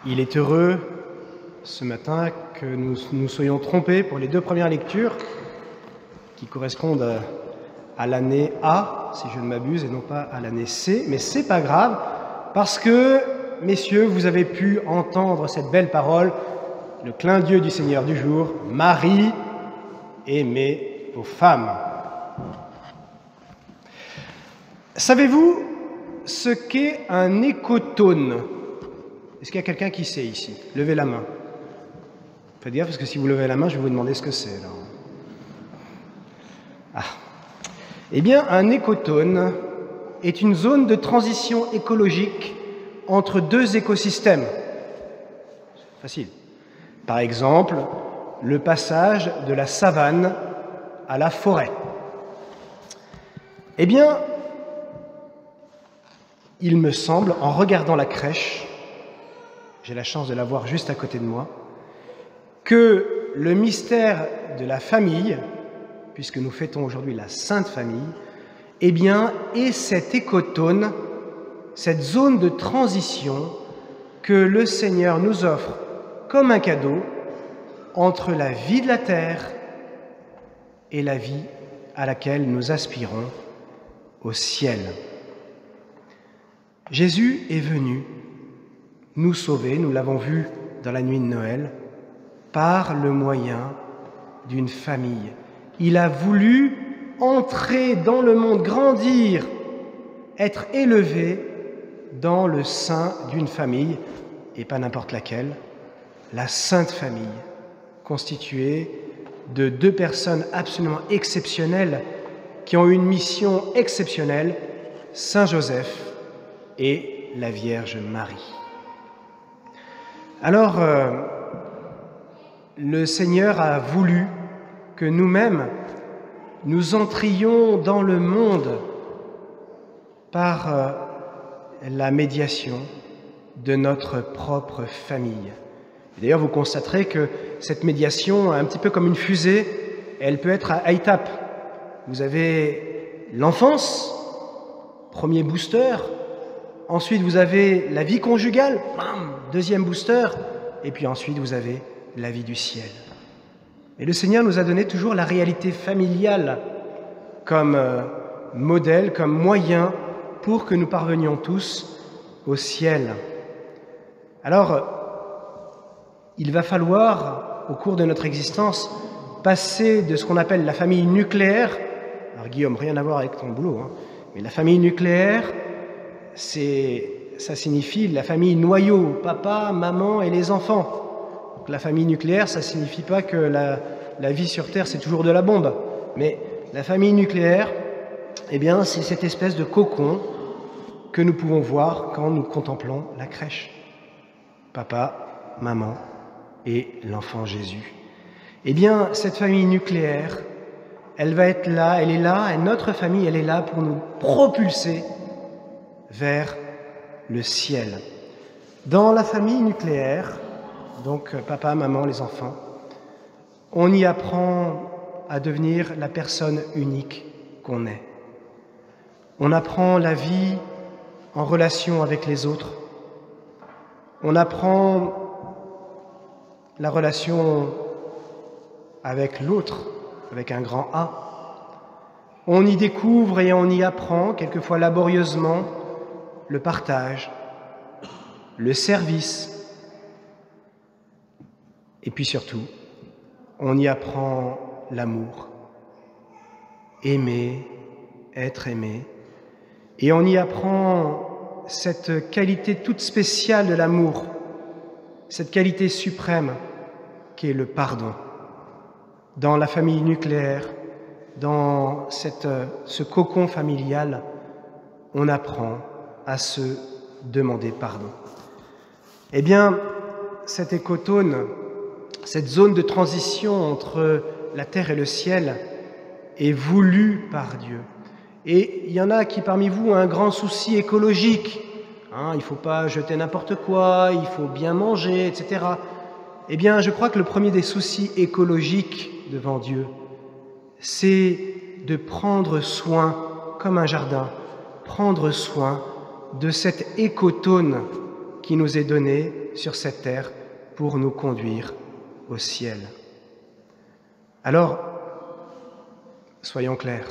Il est heureux ce matin que nous soyons trompés pour les deux premières lectures qui correspondent à l'année A, si je ne m'abuse, et non pas à l'année C. Mais c'est pas grave, parce que, messieurs, vous avez pu entendre cette belle parole, le clin d'yeux du Seigneur du jour, « Marie, aimez vos femmes ». Savez-vous ce qu'est un écotone? Est-ce qu'il y a quelqu'un qui sait ici? Levez la main. Faites gaffe, parce que si vous levez la main, je vais vous demander ce que c'est. Eh bien, un écotone est une zone de transition écologique entre deux écosystèmes. Facile. Par exemple, le passage de la savane à la forêt. Eh bien, il me semble, en regardant la crèche, j'ai la chance de la voir juste à côté de moi, que le mystère de la famille, puisque nous fêtons aujourd'hui la Sainte Famille, eh bien, est cet écotone, cette zone de transition que le Seigneur nous offre comme un cadeau entre la vie de la terre et la vie à laquelle nous aspirons au ciel. Jésus est venu nous sauver, nous l'avons vu dans la nuit de Noël, par le moyen d'une famille. Il a voulu entrer dans le monde, grandir, être élevé dans le sein d'une famille, et pas n'importe laquelle, la Sainte Famille, constituée de deux personnes absolument exceptionnelles qui ont une mission exceptionnelle, Saint Joseph et la Vierge Marie. Alors, le Seigneur a voulu que nous-mêmes, nous entrions dans le monde par la médiation de notre propre famille. D'ailleurs, vous constaterez que cette médiation, un petit peu comme une fusée, elle peut être à étapes. Vous avez l'enfance, premier booster. Ensuite, vous avez la vie conjugale, deuxième booster. Et puis ensuite, vous avez la vie du ciel. Et le Seigneur nous a donné toujours la réalité familiale comme modèle, comme moyen pour que nous parvenions tous au ciel. Alors, il va falloir, au cours de notre existence, passer de ce qu'on appelle la famille nucléaire. Alors Guillaume, rien à voir avec ton boulot, mais la famille nucléaire, ça signifie la famille noyau, papa, maman et les enfants. Donc, la famille nucléaire, ça ne signifie pas que la vie sur Terre, c'est toujours de la bombe. Mais la famille nucléaire, eh bien, c'est cette espèce de cocon que nous pouvons voir quand nous contemplons la crèche. Papa, maman et l'enfant Jésus. Eh bien, cette famille nucléaire, elle va être là, elle est là, et notre famille, elle est là pour nous propulser vers le ciel. Dans la famille nucléaire, donc papa, maman, les enfants, on y apprend à devenir la personne unique qu'on est. On apprend la vie en relation avec les autres. On apprend la relation avec l'autre, avec un grand A. On y découvre et on y apprend, quelquefois laborieusement, le partage, le service, et puis surtout, on y apprend l'amour, aimer, être aimé, et on y apprend cette qualité toute spéciale de l'amour, cette qualité suprême qui est le pardon. Dans la famille nucléaire, dans ce cocon familial, on apprend à se demander pardon. Eh bien, cet écotone, cette zone de transition entre la terre et le ciel est voulue par Dieu. Et il y en a qui parmi vous ont un grand souci écologique. Il ne faut pas jeter n'importe quoi, il faut bien manger, etc. Eh bien, je crois que le premier des soucis écologiques devant Dieu, c'est de prendre soin, comme un jardin, prendre soin de cet écotone qui nous est donné sur cette terre pour nous conduire au ciel. Alors, soyons clairs,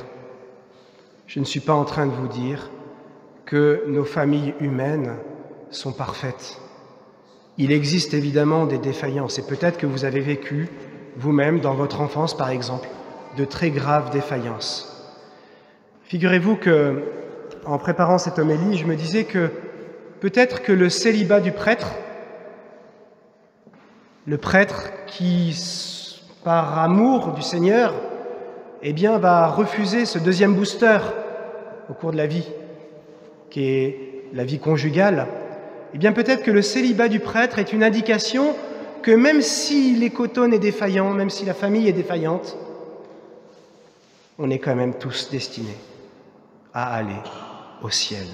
je ne suis pas en train de vous dire que nos familles humaines sont parfaites. Il existe évidemment des défaillances et peut-être que vous avez vécu vous-même dans votre enfance, par exemple, de très graves défaillances. Figurez-vous que, en préparant cette homélie, je me disais que peut-être que le célibat du prêtre, le prêtre qui, par amour du Seigneur, eh bien, va refuser ce deuxième booster au cours de la vie, qui est la vie conjugale, eh bien, peut-être que le célibat du prêtre est une indication que même si l'écotone est défaillant, même si la famille est défaillante, on est quand même tous destinés à aller au ciel.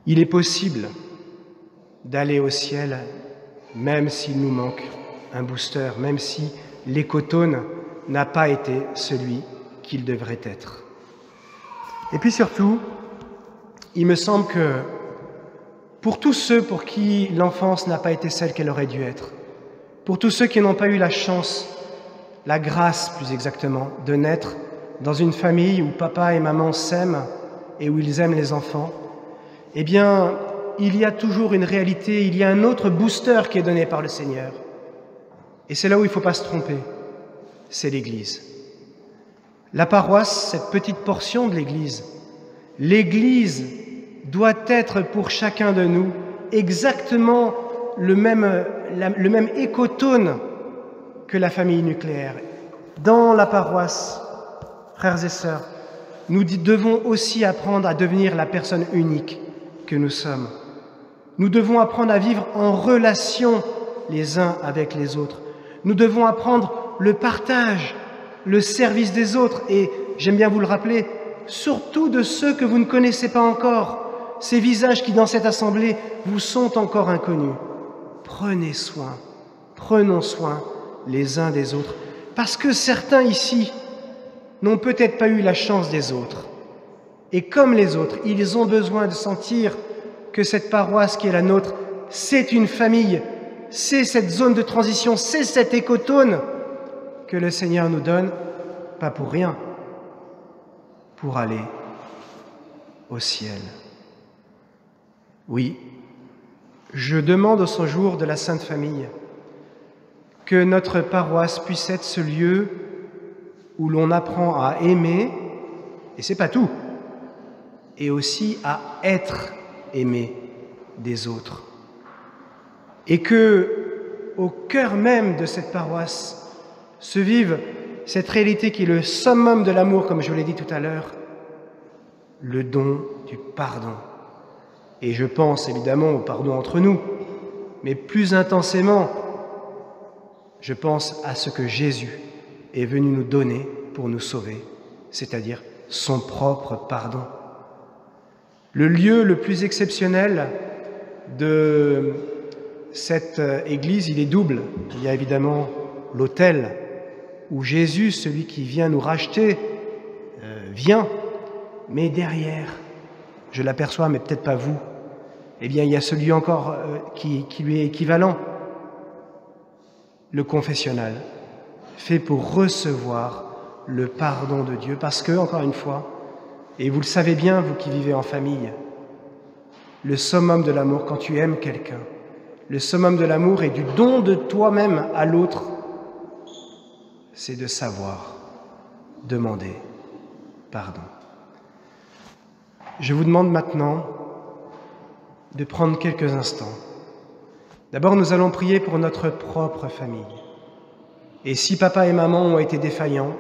Il est possible d'aller au ciel même s'il nous manque un booster, même si l'écotone n'a pas été celui qu'il devrait être. Et puis surtout, il me semble que pour tous ceux pour qui l'enfance n'a pas été celle qu'elle aurait dû être, pour tous ceux qui n'ont pas eu la chance, la grâce plus exactement, de naître dans une famille où papa et maman s'aiment et où ils aiment les enfants, eh bien, il y a toujours une réalité, il y a un autre booster qui est donné par le Seigneur. Et c'est là où il ne faut pas se tromper, c'est l'Église. La paroisse, cette petite portion de l'Église, l'Église doit être pour chacun de nous exactement le même écotone que la famille nucléaire. Dans la paroisse, frères et sœurs, nous devons aussi apprendre à devenir la personne unique que nous sommes. Nous devons apprendre à vivre en relation les uns avec les autres. Nous devons apprendre le partage, le service des autres et, j'aime bien vous le rappeler, surtout de ceux que vous ne connaissez pas encore, ces visages qui dans cette assemblée vous sont encore inconnus. Prenons soin les uns des autres, parce que certains ici n'ont peut-être pas eu la chance des autres. Et comme les autres, ils ont besoin de sentir que cette paroisse qui est la nôtre, c'est une famille, c'est cette zone de transition, c'est cet écotone que le Seigneur nous donne, pas pour rien, pour aller au ciel. Oui, je demande au séjour de la Sainte Famille que notre paroisse puisse être ce lieu où l'on apprend à aimer, et c'est pas tout, et aussi à être aimé des autres. Et que, au cœur même de cette paroisse, se vive cette réalité qui est le summum de l'amour, comme je vous l'ai dit tout à l'heure, le don du pardon. Et je pense évidemment au pardon entre nous, mais plus intensément, je pense à ce que Jésus est venu nous donner pour nous sauver, c'est-à-dire son propre pardon. Le lieu le plus exceptionnel de cette Église, il est double. Il y a évidemment l'autel où Jésus, celui qui vient nous racheter, vient, mais derrière, je l'aperçois, mais peut-être pas vous, eh bien il y a celui encore qui lui est équivalent, le confessionnal, fait pour recevoir le pardon de Dieu, parce que, encore une fois, et vous le savez bien, vous qui vivez en famille, le summum de l'amour, quand tu aimes quelqu'un, le summum de l'amour et du don de toi-même à l'autre, c'est de savoir demander pardon. Je vous demande maintenant de prendre quelques instants. D'abord, nous allons prier pour notre propre famille. Et si papa et maman ont été défaillants,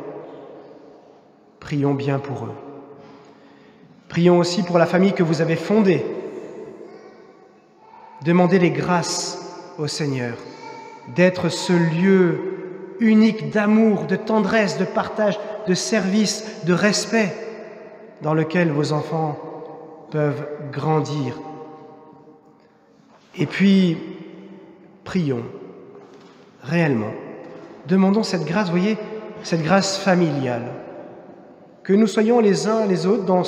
prions bien pour eux. Prions aussi pour la famille que vous avez fondée. Demandez les grâces au Seigneur d'être ce lieu unique d'amour, de tendresse, de partage, de service, de respect dans lequel vos enfants peuvent grandir. Et puis, prions réellement. Demandons cette grâce, vous voyez, cette grâce familiale. Que nous soyons les uns les autres dans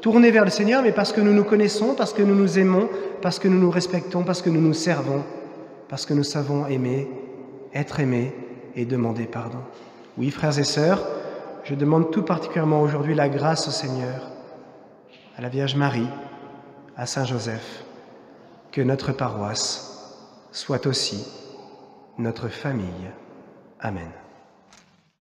tournés vers le Seigneur, mais parce que nous nous connaissons, parce que nous nous aimons, parce que nous nous respectons, parce que nous nous servons, parce que nous savons aimer, être aimés et demander pardon. Oui, frères et sœurs, je demande tout particulièrement aujourd'hui la grâce au Seigneur, à la Vierge Marie, à Saint Joseph, que notre paroisse soit aussi notre famille. Amen.